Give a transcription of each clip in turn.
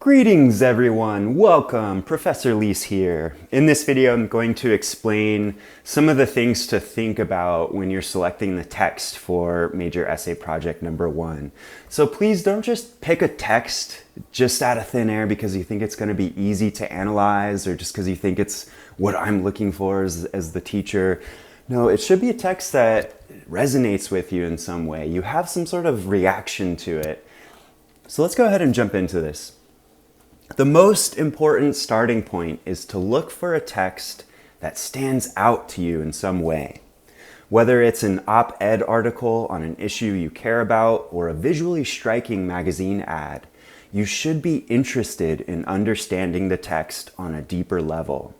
Greetings everyone, welcome, Professor Leis here. In this video I'm going to explain some of the things to think about when you're selecting the text for major essay project number 1. So please don't just pick a text just out of thin air because you think it's going to be easy to analyze or just because you think it's what I'm looking for as the teacher. No, it should be a text that resonates with you in some way. You have some sort of reaction to it. So let's go ahead and jump into this. The most important starting point is to look for a text that stands out to you in some way. Whether it's an op-ed article on an issue you care about or a visually striking magazine ad, you should be interested in understanding the text on a deeper level.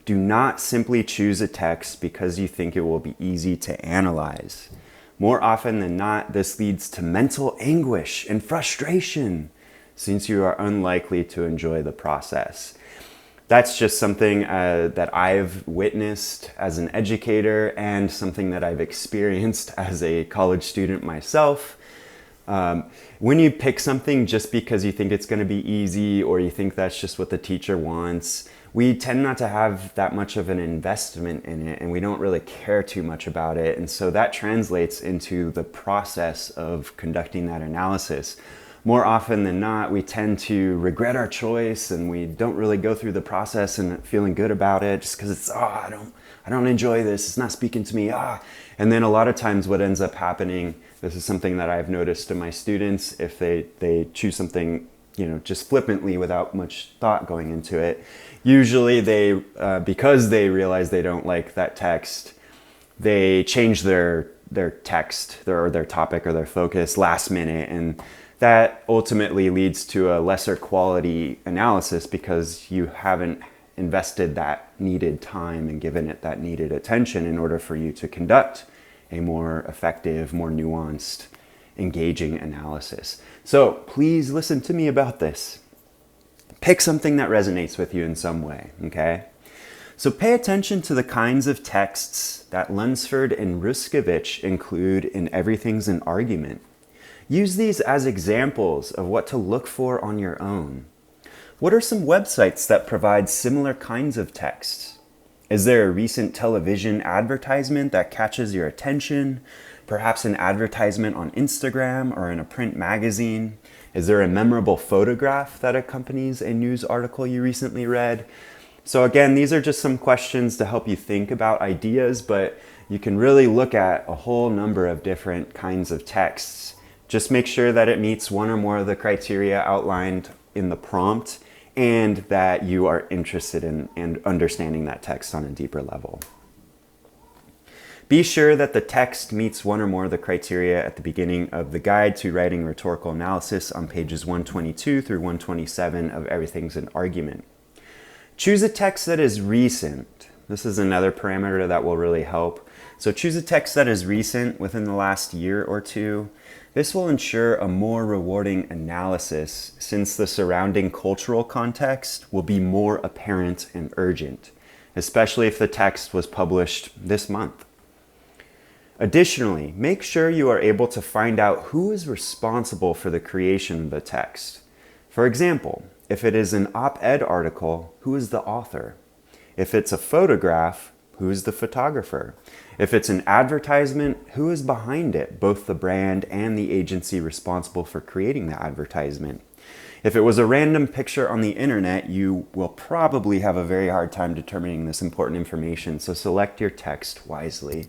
Do not simply choose a text because you think it will be easy to analyze. More often than not, this leads to mental anguish and frustration, since you are unlikely to enjoy the process. That's just something that I've witnessed as an educator and something that I've experienced as a college student myself. When you pick something just because you think it's going to be easy or you think that's just what the teacher wants, we tend not to have that much of an investment in it and we don't really care too much about it. And so that translates into the process of conducting that analysis. More often than not, we tend to regret our choice and we don't really go through the process and feeling good about it just because it's, I don't enjoy this, it's not speaking to me, And then a lot of times what ends up happening, this is something that I've noticed in my students, if they choose something, just flippantly without much thought going into it, usually they, because they realize they don't like that text, they change their text or their topic or their focus last minute, and that ultimately leads to a lesser quality analysis because you haven't invested that needed time and given it that needed attention in order for you to conduct a more effective, more nuanced, engaging analysis. So please listen to me about this. Pick something that resonates with you in some way, okay? So pay attention to the kinds of texts that Lunsford and Ruskovich include in Everything's an Argument. Use these as examples of what to look for on your own. What are some websites that provide similar kinds of texts? Is there a recent television advertisement that catches your attention? Perhaps an advertisement on Instagram or in a print magazine? Is there a memorable photograph that accompanies a news article you recently read? So again, these are just some questions to help you think about ideas, but you can really look at a whole number of different kinds of texts. Just make sure that it meets one or more of the criteria outlined in the prompt and that you are interested in understanding that text on a deeper level. Be sure that the text meets one or more of the criteria at the beginning of the Guide to Writing Rhetorical Analysis on pages 122 through 127 of Everything's an Argument. Choose a text that is recent. This is another parameter that will really help. So choose a text that is recent within the last year or two. This will ensure a more rewarding analysis since the surrounding cultural context will be more apparent and urgent, especially if the text was published this month. Additionally, make sure you are able to find out who is responsible for the creation of the text. For example, if it is an op-ed article, who is the author? If it's a photograph, who is the photographer? If it's an advertisement, who is behind it, both the brand and the agency responsible for creating the advertisement? If it was a random picture on the internet, you will probably have a very hard time determining this important information, so select your text wisely.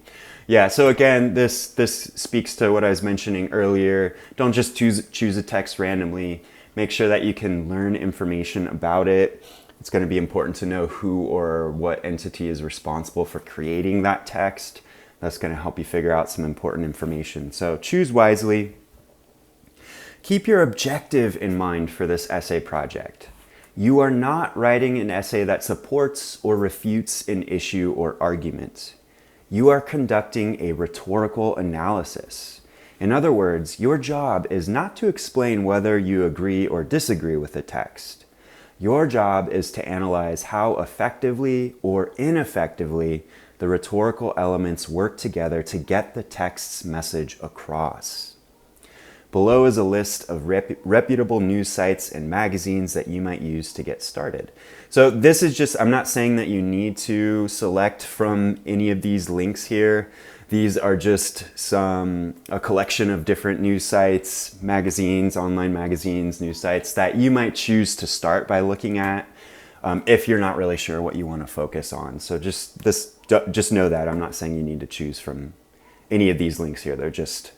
Yeah, so again, this speaks to what I was mentioning earlier. Don't just choose a text randomly. Make sure that you can learn information about it. It's going to be important to know who or what entity is responsible for creating that text. That's going to help you figure out some important information. So choose wisely. Keep your objective in mind for this essay project. You are not writing an essay that supports or refutes an issue or argument. You are conducting a rhetorical analysis. In other words, your job is not to explain whether you agree or disagree with the text. Your job is to analyze how effectively or ineffectively the rhetorical elements work together to get the text's message across. Below is a list of reputable news sites and magazines that you might use to get started. So this is just, I'm not saying that you need to select from any of these links here. These are just a collection of different news sites, magazines, online magazines, news sites that you might choose to start by looking at if you're not really sure what you want to focus on. So just know that I'm not saying you need to choose from any of these links here. They're just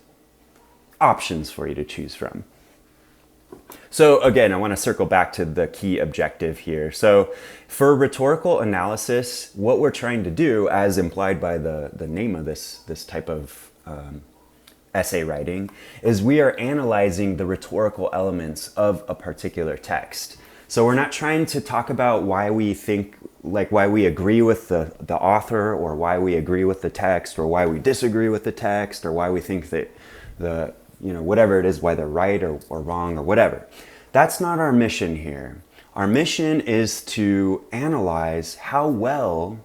options for you to choose from. So again, I want to circle back to the key objective here. So for rhetorical analysis, what we're trying to do, as implied by the name of this type of essay writing, is we are analyzing the rhetorical elements of a particular text. So we're not trying to talk about why we think, like why we agree with the author, or why we agree with the text, or why we disagree with the text, or why we think that whatever it is, why they're right or wrong or whatever. That's not our mission here. Our mission is to analyze how well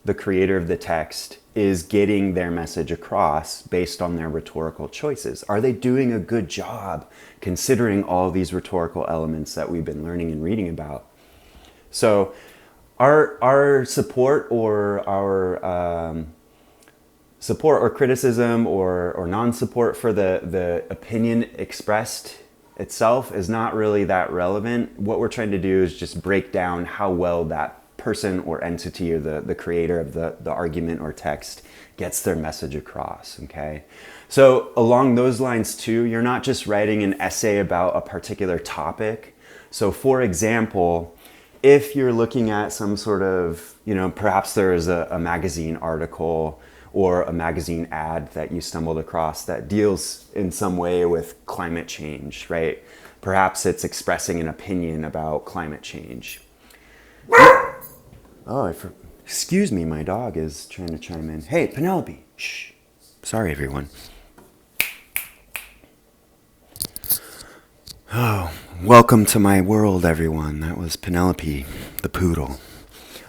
the creator of the text is getting their message across based on their rhetorical choices. Are they doing a good job considering all these rhetorical elements that we've been learning and reading about? So our support or our support or criticism or non-support for the opinion expressed itself is not really that relevant. What we're trying to do is just break down how well that person or entity or the creator of the argument or text gets their message across, okay? So along those lines too, you're not just writing an essay about a particular topic. So for example, if you're looking at some sort of, perhaps there is a magazine article or a magazine ad that you stumbled across that deals in some way with climate change, right? Perhaps it's expressing an opinion about climate change. Oh, excuse me, my dog is trying to chime in. Hey, Penelope, shh. Sorry, everyone. Oh, welcome to my world, everyone. That was Penelope, the poodle.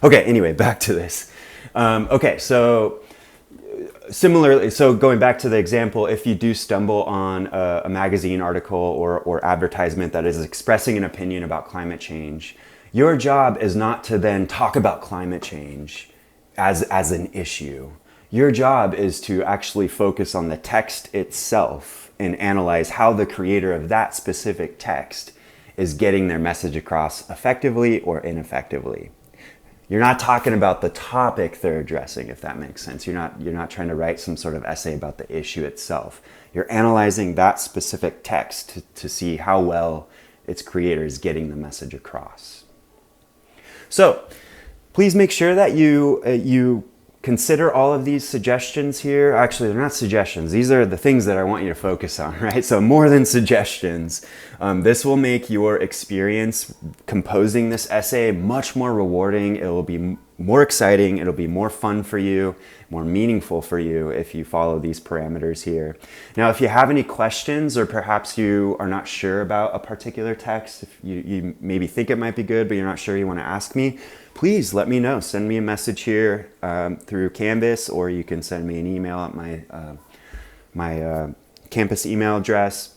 Okay, anyway, back to this. Okay, so similarly, so going back to the example, if you do stumble on a magazine article or advertisement that is expressing an opinion about climate change, your job is not to then talk about climate change as an issue. Your job is to actually focus on the text itself and analyze how the creator of that specific text is getting their message across effectively or ineffectively. You're not talking about the topic they're addressing, if that makes sense. You're not trying to write some sort of essay about the issue itself. You're analyzing that specific text to see how well its creator is getting the message across. So please make sure that you consider all of these suggestions here. Actually, they're not suggestions. These are the things that I want you to focus on, right? So more than suggestions. This will make your experience composing this essay much more rewarding. It will be more exciting. It'll be more fun for you, more meaningful for you if you follow these parameters here. Now, if you have any questions, or perhaps you are not sure about a particular text, if you maybe think it might be good, but you're not sure, you want to ask me, please let me know. Send me a message here through Canvas, or you can send me an email at my campus email address.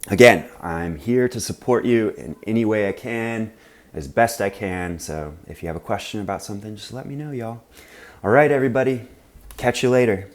Again, I'm here to support you in any way I can, as best I can. So if you have a question about something, just let me know, y'all. All right, everybody. Catch you later.